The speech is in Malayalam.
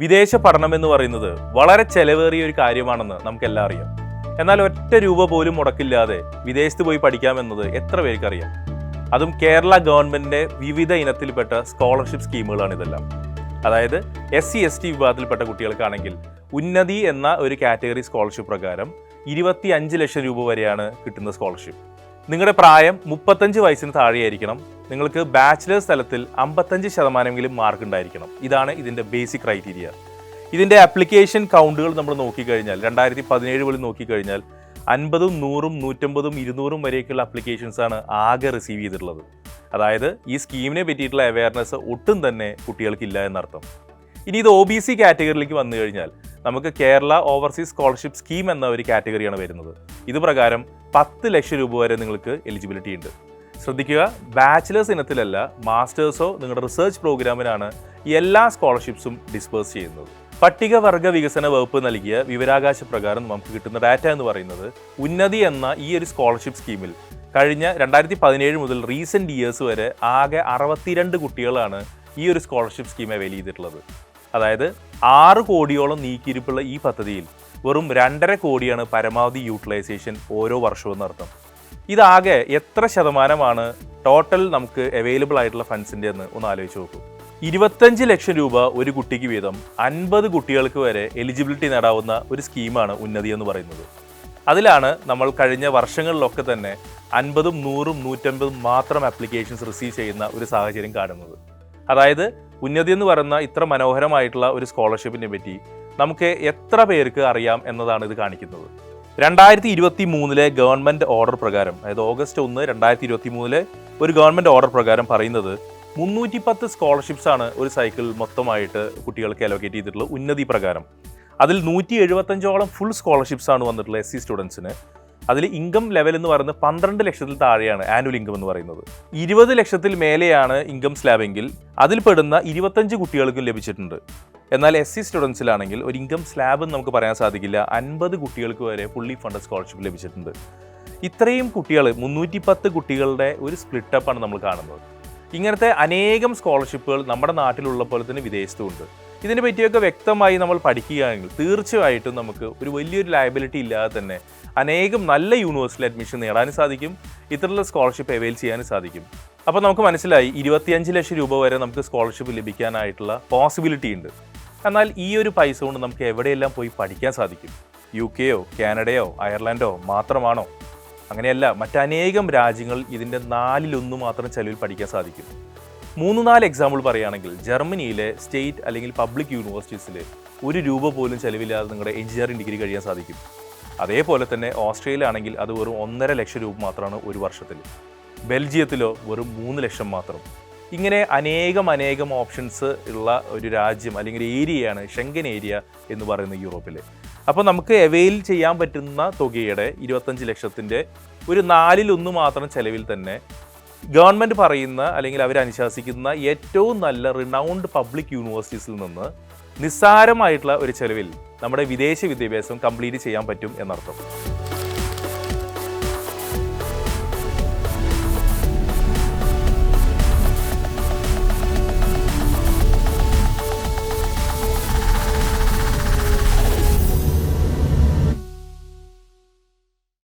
വിദേശ പഠനം എന്ന് പറയുന്നത് വളരെ ചെലവേറിയ ഒരു കാര്യമാണെന്ന് നമുക്കെല്ലാം അറിയാം. എന്നാൽ ഒറ്റ രൂപ പോലും മുടക്കില്ലാതെ വിദേശത്ത് പോയി പഠിക്കാമെന്നത് എത്ര പേർക്കറിയാം? അതും കേരള ഗവൺമെന്റിന്റെ വിവിധ ഇനത്തിൽപ്പെട്ട സ്കോളർഷിപ്പ് സ്കീമുകളാണ് ഇതെല്ലാം. അതായത് SC/ST വിഭാഗത്തിൽപ്പെട്ട കുട്ടികൾക്കാണെങ്കിൽ ഉന്നതി എന്ന ഒരു കാറ്റഗറി സ്കോളർഷിപ്പ് പ്രകാരം 25 ലക്ഷം രൂപ വരെയാണ് കിട്ടുന്ന സ്കോളർഷിപ്പ്. നിങ്ങളുടെ പ്രായം 35 വയസ്സിന് താഴെയായിരിക്കണം. നിങ്ങൾക്ക് ബാച്ചിലേഴ്സ് തലത്തിൽ 55% മാർക്ക് ഉണ്ടായിരിക്കണം. ഇതാണ് ഇതിൻ്റെ ബേസിക് ക്രൈറ്റീരിയ. ഇതിൻ്റെ ആപ്ലിക്കേഷൻ കൗണ്ടുകൾ നമ്മൾ നോക്കിക്കഴിഞ്ഞാൽ 2017 മുതൽ നോക്കിക്കഴിഞ്ഞാൽ 50, 100, 150, 200 വരെയൊക്കെയുള്ള ആപ്ലിക്കേഷൻസാണ് ആകെ റിസീവ് ചെയ്തിട്ടുള്ളത്. അതായത് ഈ സ്കീമിനെ പറ്റിയിട്ടുള്ള അവയർനെസ് ഒട്ടും തന്നെ കുട്ടികൾക്കില്ല എന്നർത്ഥം. ഇനി ഇത് OBC കാറ്റഗറിയിലേക്ക് വന്നു കഴിഞ്ഞാൽ നമുക്ക് കേരള ഓവർസീസ് സ്കോളർഷിപ്പ് സ്കീം എന്ന ഒരു കാറ്റഗറിയാണ് വരുന്നത്. ഇത് പ്രകാരം 10 ലക്ഷം രൂപ വരെ നിങ്ങൾക്ക് എലിജിബിലിറ്റി ഉണ്ട്. ശ്രദ്ധിക്കുക, ബാച്ചിലേഴ്സ് ഇനത്തിലല്ല, മാസ്റ്റേഴ്സോ നിങ്ങളുടെ റിസർച്ച് പ്രോഗ്രാമിനാണ് എല്ലാ സ്കോളർഷിപ്സും ഡിസ്പേഴ്സ് ചെയ്യുന്നത്. പട്ടികവർഗ വികസന വകുപ്പ് നൽകിയ വിവരാകാശ പ്രകാരം നമുക്ക് കിട്ടുന്ന ഡാറ്റ എന്ന് പറയുന്നത് ഉന്നതി എന്ന ഈ ഒരു സ്കോളർഷിപ്പ് സ്കീമിൽ കഴിഞ്ഞ 2017 മുതൽ റീസെൻറ്റ് ഇയേഴ്സ് വരെ ആകെ 62 കുട്ടികളാണ് ഈ ഒരു സ്കോളർഷിപ്പ് സ്കീം അവൈൽ ചെയ്തിട്ടുള്ളത്. അതായത് 6 കോടിയോളം നീക്കിയിരിപ്പുള്ള ഈ പദ്ധതിയിൽ വെറും 2.5 കോടിയാണ് പരമാവധി യൂട്ടിലൈസേഷൻ ഓരോ വർഷവും എന്നർത്ഥം. ഇതാകെ എത്ര ശതമാനമാണ് ടോട്ടൽ നമുക്ക് അവൈലബിൾ ആയിട്ടുള്ള ഫണ്ട്സിൻ്റെ എന്ന് ഒന്ന് ആലോചിച്ച് നോക്കൂ. 25 ലക്ഷം രൂപ ഒരു കുട്ടിക്ക് വീതം 50 കുട്ടികൾക്ക് വരെ എലിജിബിലിറ്റി നേടാവുന്ന ഒരു സ്കീമാണ് ഉന്നതി എന്ന് പറയുന്നത്. അതിലാണ് നമ്മൾ കഴിഞ്ഞ വർഷങ്ങളിലൊക്കെ തന്നെ 50, 100, 150 മാത്രം ആപ്ലിക്കേഷൻസ് റിസീവ് ചെയ്യുന്ന ഒരു സാഹചര്യം കാണുന്നത്. അതായത് ഉന്നതി എന്ന് പറയുന്ന ഇത്ര മനോഹരമായിട്ടുള്ള ഒരു സ്കോളർഷിപ്പിനെ പറ്റി നമുക്ക് എത്ര പേർക്ക് അറിയാം എന്നതാണ് ഇത് കാണിക്കുന്നത്. 2023 ഗവൺമെൻറ് ഓർഡർ പ്രകാരം, അതായത് August 1, 2023 ഒരു ഗവൺമെൻറ് ഓർഡർ പ്രകാരം പറയുന്നത് 310 സ്കോളർഷിപ്സ് ആണ് ഒരു സൈക്കിൾ മൊത്തമായിട്ട് കുട്ടികൾക്ക് അലോക്കേറ്റ് ചെയ്തിട്ടുള്ളത് ഉന്നതി പ്രകാരം. അതിൽ 175ഓളം ഫുൾ സ്കോളർഷിപ്സ് ആണ് വന്നിട്ടുള്ളത് SC സ്റ്റുഡൻസിന്. അതിൽ ഇൻകം ലെവൽ എന്ന് പറയുന്നത് 12 ലക്ഷത്തിൽ താഴെയാണ് ആനുവൽ ഇൻകം എന്ന് പറയുന്നത്. 20 ലക്ഷത്തിൽ മേലെയാണ് ഇൻകം സ്ലാബെങ്കിൽ അതിൽ പെടുന്ന 25 കുട്ടികൾക്കും ലഭിച്ചിട്ടുണ്ട്. എന്നാൽ SC സ്റ്റുഡൻസിലാണെങ്കിൽ ഒരു ഇൻകം സ്ലാബ് എന്ന് നമുക്ക് പറയാൻ സാധിക്കില്ല, 50 കുട്ടികൾക്ക് വരെ ഫുള്ളി ഫണ്ടഡ് സ്കോളർഷിപ്പ് ലഭിച്ചിട്ടുണ്ട്. ഇത്രയും കുട്ടികൾ, 310 കുട്ടികളുടെ ഒരു സ്പ്ലിറ്റപ്പാണ് നമ്മൾ കാണുന്നത്. ഇങ്ങനത്തെ അനേകം സ്കോളർഷിപ്പുകൾ നമ്മുടെ നാട്ടിലുള്ള പോലെ തന്നെ വിദേശത്തുമുണ്ട്. ഇതിനെ പറ്റിയൊക്കെ വ്യക്തമായി നമ്മൾ പഠിക്കുകയാണെങ്കിൽ തീർച്ചയായിട്ടും നമുക്ക് ഒരു വലിയൊരു ലയബിലിറ്റി ഇല്ലാതെ തന്നെ അനേകം നല്ല യൂണിവേഴ്സിറ്റി അഡ്മിഷൻ നേടാനും സാധിക്കും, ഇത്തരത്തിലുള്ള സ്കോളർഷിപ്പ് അവൈൽ ചെയ്യാനും സാധിക്കും. അപ്പോൾ നമുക്ക് മനസ്സിലായി 25 ലക്ഷം രൂപ വരെ നമുക്ക് സ്കോളർഷിപ്പ് ലഭിക്കാനായിട്ടുള്ള പോസിബിലിറ്റി ഉണ്ട്. എന്നാൽ ഈ ഒരു പൈസ കൊണ്ട് നമുക്ക് എവിടെയെല്ലാം പോയി പഠിക്കാൻ സാധിക്കും? UK, കാനഡയോ അയർലൻഡോ മാത്രമാണോ? അങ്ങനെയല്ല, മറ്റനേകം രാജ്യങ്ങൾ ഇതിൻ്റെ 4/1 മാത്രം ചെലവിൽ പഠിക്കാൻ സാധിക്കും. 3-4 എക്സാമ്പിൾ പറയുകയാണെങ്കിൽ ജർമ്മനിയിലെ സ്റ്റേറ്റ് അല്ലെങ്കിൽ പബ്ലിക് യൂണിവേഴ്സിറ്റീസിൽ 1 രൂപ പോലും ചെലവില്ലാതെ നിങ്ങളുടെ എഞ്ചിനീയറിംഗ് ഡിഗ്രി കഴിയാൻ സാധിക്കും. അതേപോലെ തന്നെ ഓസ്ട്രേലിയ ആണെങ്കിൽ അത് വെറും 1.5 ലക്ഷം രൂപ മാത്രമാണ് ഒരു വർഷത്തിൽ. ബെൽജിയത്തിലോ വെറും 3 ലക്ഷം മാത്രം. ഇങ്ങനെ അനേകം ഓപ്ഷൻസ് ഉള്ള ഒരു രാജ്യം അല്ലെങ്കിൽ ഏരിയയാണ് ഷെങ്കൻ ഏരിയ എന്ന് പറയുന്ന യൂറോപ്പിൽ. അപ്പോൾ നമുക്ക് അവെയിൽ ചെയ്യാൻ പറ്റുന്ന തുകയുടെ 25 ലക്ഷത്തിൻ്റെ ഒരു 4/1 മാത്രം ചെലവിൽ തന്നെ ഗവൺമെൻറ് പറയുന്ന അല്ലെങ്കിൽ അവർ അനുശാസിക്കുന്ന ഏറ്റവും നല്ല റിനൗണ്ട് പബ്ലിക് യൂണിവേഴ്സിറ്റീസിൽ നിന്ന് നിസ്സാരമായിട്ടുള്ള ഒരു ചെലവിൽ നമ്മുടെ വിദേശ വിദ്യാഭ്യാസം കംപ്ലീറ്റ് ചെയ്യാൻ പറ്റും എന്നർത്ഥം.